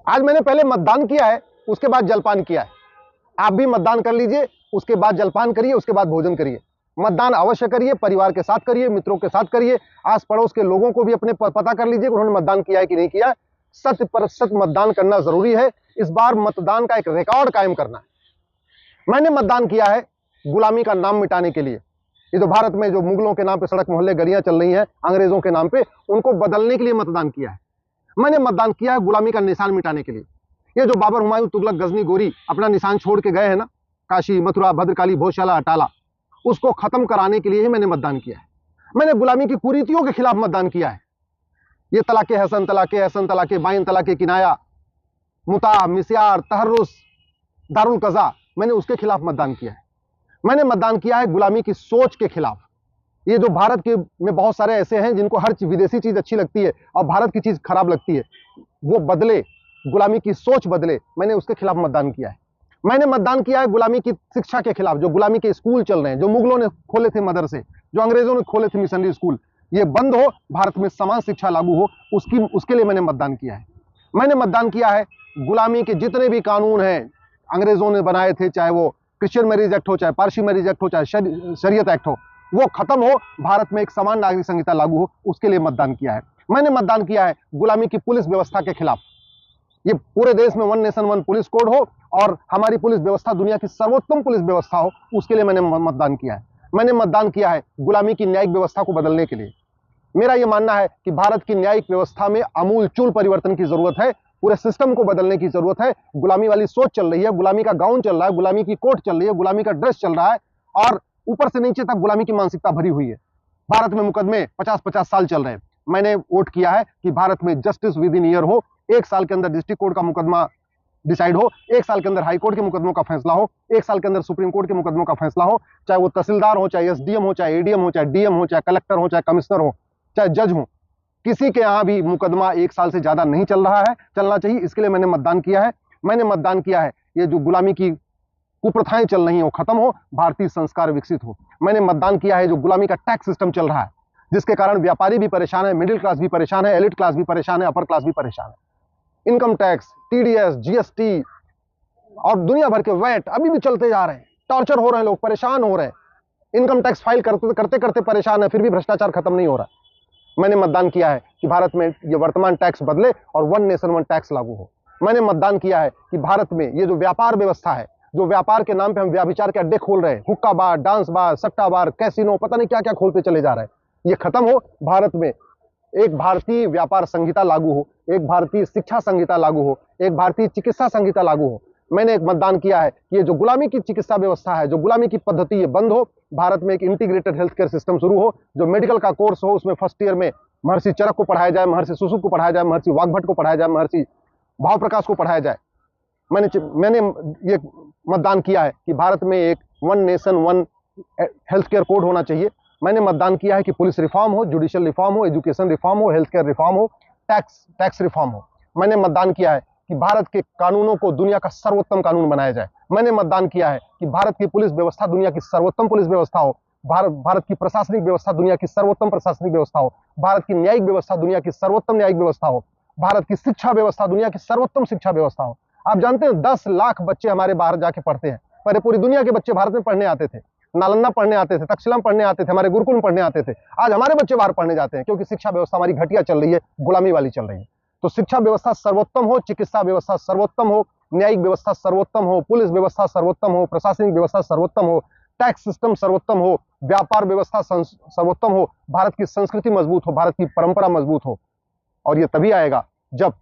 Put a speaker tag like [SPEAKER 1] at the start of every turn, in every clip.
[SPEAKER 1] आज मैंने पहले मतदान किया है, उसके बाद जलपान किया है। आप भी मतदान कर लीजिए, उसके बाद जलपान करिए, उसके बाद भोजन करिए। मतदान अवश्य करिए, परिवार के साथ करिए, मित्रों के साथ करिए, आस पड़ोस के लोगों को भी अपने पता कर लीजिए कि उन्होंने मतदान किया है कि नहीं किया है। 100% मतदान करना जरूरी है। इस बार मतदान का एक रिकॉर्ड कायम करना है। मैंने मतदान किया है गुलामी का नाम मिटाने के लिए। ये जो भारत में जो मुगलों के नाम पे सड़क मोहल्ले गलियां चल रही हैं, अंग्रेजों के नाम पे, उनको बदलने के लिए मतदान किया है। मैंने मतदान किया है गुलामी का निशान मिटाने के लिए। ये जो बाबर, हुमायूं, तुगलक, गजनी, गोरी अपना निशान छोड़ के गए हैं ना, काशी, मथुरा, भद्रकाली, भोजशाला, अटाला, उसको खत्म कराने के लिए ही मैंने मतदान किया है। मैंने गुलामी की कुरीतियों के खिलाफ मतदान किया है। ये तलाके हसन, तलाके हसन, तलाके बाइन, तलाके किनाया, मुता, मिस्यार, तहर्रुस, दारुल कज़ा, मैंने उसके खिलाफ मतदान किया है। मैंने मतदान किया है गुलामी की सोच के खिलाफ। ये जो भारत के में बहुत सारे ऐसे हैं जिनको हर विदेशी चीज अच्छी लगती है और भारत की चीज खराब लगती है, वो बदले, गुलामी की सोच बदले, मैंने उसके खिलाफ मतदान किया है। मैंने मतदान किया है गुलामी की शिक्षा के खिलाफ। जो गुलामी के स्कूल चल रहे हैं, जो मुगलों ने खोले थे मदरसे, जो अंग्रेजों ने खोले थे मिशनरी स्कूल, ये बंद हो, भारत में समान शिक्षा लागू हो, उसके लिए मैंने मतदान किया है। मैंने मतदान किया है गुलामी के जितने भी कानून हैं अंग्रेजों ने बनाए थे, चाहे वो क्रिश्चियन मैरिज एक्ट हो, चाहे पारसी मैरिज एक्ट हो, चाहे शरीयत एक्ट हो, वो खत्म हो, भारत में एक समान नागरिक संहिता लागू हो, उसके लिए मतदान किया है। मैंने मतदान किया है गुलामी की पुलिस व्यवस्था के खिलाफ। ये पूरे देश में one nation one police code हो और हमारी पुलिस व्यवस्था दुनिया की सर्वोत्तम पुलिस व्यवस्था हो, उसके लिए मैंने मतदान किया है। मैंने मतदान किया है गुलामी की न्यायिक व्यवस्था को बदलने के लिए। मेरा यह मानना है कि भारत की न्यायिक व्यवस्था में आमूलचूल परिवर्तन की जरूरत है। पूरे सिस्टम को बदलने की जरूरत है। गुलामी वाली सोच चल रही है, गुलामी का गाउन चल रहा है, गुलामी की कोट चल रही है, गुलामी का ड्रेस चल रहा है और ऊपर से नीचे तक गुलामी की मानसिकता भरी हुई है। भारत में मुकदमे 50-50 साल चल रहे हैं। मैंने वोट किया है कि भारत में जस्टिस विद इन ईयर हो। 1 साल के अंदर डिस्ट्रिक्ट कोर्ट का मुकदमा डिसाइड हो, 1 साल के अंदर हाई कोर्ट के मुकदमों का फैसला हो, 1 साल के अंदर सुप्रीम कोर्ट के मुकदमों का फैसला हो, चाहे वो तहसीलदार हो, चाहे एसडीएम हो, चाहे एडीएम हो, चाहे डीएम हो, चाहे कलेक्टर हो, चाहे कमिश्नर हो, चाहे जज हो, किसी के यहां भी मुकदमा 1 साल से ज्यादा नहीं चल रहा है, चलना चाहिए। इसके लिए मैंने मतदान किया है। मैंने मतदान किया है ये जो गुलामी की कुप्रथाएं चल रही हैं वो खत्म हो, भारतीय संस्कार विकसित हो। मैंने मतदान किया है जो गुलामी का टैक्स सिस्टम चल रहा है, जिसके कारण व्यापारी भी परेशान है, मिडिल क्लास भी परेशान है, एलिट क्लास भी परेशान है, अपर क्लास भी परेशान है। इनकम टैक्स, टीडीएस, जीएसटी और दुनिया भर के वैट अभी भी चलते जा रहे हैं। टॉर्चर हो रहे हैं, लोग परेशान हो रहे हैं। इनकम टैक्स फाइल करते करते परेशान है, फिर भी भ्रष्टाचार खत्म नहीं हो रहा। मैंने मतदान किया है कि भारत में ये वर्तमान टैक्स बदले और वन नेशन वन टैक्स लागू हो। मैंने मतदान किया है कि भारत में ये जो व्यापार व्यवस्था है, जो व्यापार के नाम पे हम व्याभिचार के अड्डे खोल रहे हैं, हुक्का बार, डांस बार, सट्टा बार, कैसीनो, पता नहीं क्या क्या खोलते चले जा रहे हैं, ये खत्म हो। भारत में एक भारतीय व्यापार संहिता लागू हो, एक भारतीय शिक्षा संहिता लागू हो, एक भारतीय चिकित्सा संहिता लागू हो। मैंने एक मतदान किया है कि ये जो गुलामी की चिकित्सा व्यवस्था है, जो गुलामी की पद्धति, ये बंद हो। भारत में एक इंटीग्रेटेड हेल्थ केयर सिस्टम शुरू हो। जो मेडिकल का कोर्स हो, उसमें फर्स्ट ईयर में महर्षि चरक को पढ़ाया जाए, महर्षि सुश्रुत को पढ़ाया जाए, महर्षि वाग्भट को पढ़ाया जाए, महर्षि भाव प्रकाश को पढ़ाया जाए। मैंने ये मतदान किया है कि भारत में एक one nation one health care code होना चाहिए। मैंने मतदान किया है कि पुलिस रिफॉर्म हो, जुडिशियल रिफॉर्म हो, एजुकेशन रिफॉर्म हो, हेल्थ केयर रिफॉर्म हो, टैक्स रिफॉर्म हो। मैंने मतदान किया है कि भारत के कानूनों को दुनिया का सर्वोत्तम कानून बनाया जाए। मैंने मतदान किया है कि भारत की पुलिस व्यवस्था दुनिया की सर्वोत्तम पुलिस व्यवस्था हो, भारत की प्रशासनिक व्यवस्था दुनिया की सर्वोत्तम प्रशासनिक व्यवस्था हो, भारत की न्यायिक व्यवस्था दुनिया की सर्वोत्तम न्यायिक व्यवस्था हो, भारत की शिक्षा व्यवस्था दुनिया की सर्वोत्तम शिक्षा व्यवस्था हो। आप जानते हैं 10 लाख बच्चे हमारे बाहर जाके पढ़ते हैं। पहले पूरी दुनिया के बच्चे भारत में पढ़ने आते थे, नालंदा पढ़ने आते थे, तक्षशिला पढ़ने आते थे, हमारे गुरुकुल पढ़ने आते थे। आज हमारे बच्चे बाहर पढ़ने जाते हैं क्योंकि शिक्षा व्यवस्था हमारी घटिया चल रही है, गुलामी वाली चल रही है। तो शिक्षा व्यवस्था सर्वोत्तम हो, चिकित्सा व्यवस्था सर्वोत्तम हो, न्यायिक व्यवस्था सर्वोत्तम हो, पुलिस व्यवस्था सर्वोत्तम हो, प्रशासनिक व्यवस्था सर्वोत्तम हो, टैक्स सिस्टम सर्वोत्तम हो, व्यापार व्यवस्था सर्वोत्तम हो, भारत की संस्कृति मजबूत हो, भारत की परंपरा मजबूत हो। और ये तभी आएगा जब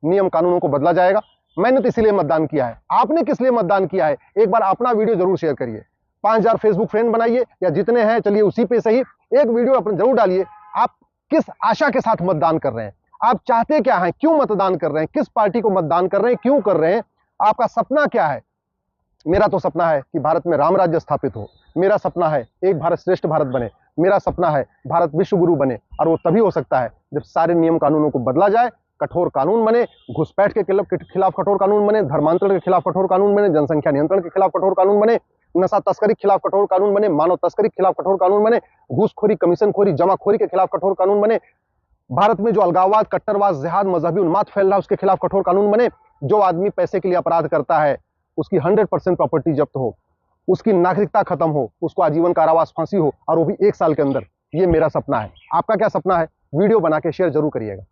[SPEAKER 1] नियम कानूनों को बदला जाएगा। मैंने तो इसीलिए मतदान किया है। आपने किस लिए मतदान किया है? एक बार अपना वीडियो जरूर शेयर करिए। 5000 फेसबुक फ्रेंड बनाइए या जितने हैं, चलिए उसी पे सही एक वीडियो अपने जरूर डालिए। आप किस आशा के साथ मतदान कर रहे हैं? आप चाहते क्या हैं? क्यों मतदान कर रहे हैं? किस पार्टी को मतदान कर रहे हैं? क्यों कर रहे हैं? आपका सपना क्या है? मेरा तो सपना है कि भारत में राम राज्य स्थापित हो। मेरा सपना है एक भारत श्रेष्ठ भारत बने। मेरा सपना है भारत विश्व गुरु बने। और वो तभी हो सकता है जब सारे नियम कानूनों को बदला जाए, कठोर कानून बने, घुसपैठ के खिलाफ कठोर कानून बने, धर्मांतरण के खिलाफ कठोर कानून बने, जनसंख्या नियंत्रण के खिलाफ कठोर कानून बने, नशा तस्करी के खिलाफ कठोर कानून बने, मानव तस्करी के खिलाफ कठोर कानून बने, घूसखोरी, कमीशनखोरी, जमाखोरी के खिलाफ कठोर कानून बने। भारत में जो अलगाववाद, कट्टरवाद, जिहाद, मजहबी उन्माद फैल रहा है उसके खिलाफ कठोर कानून बने। जो आदमी पैसे के लिए अपराध करता है उसकी 100% प्रॉपर्टी जब्त हो, उसकी नागरिकता खत्म हो, उसको आजीवन कारावास, फांसी हो, और वो भी 1 साल के अंदर। ये मेरा सपना है। आपका क्या सपना है? वीडियो बना के शेयर जरूर करिएगा।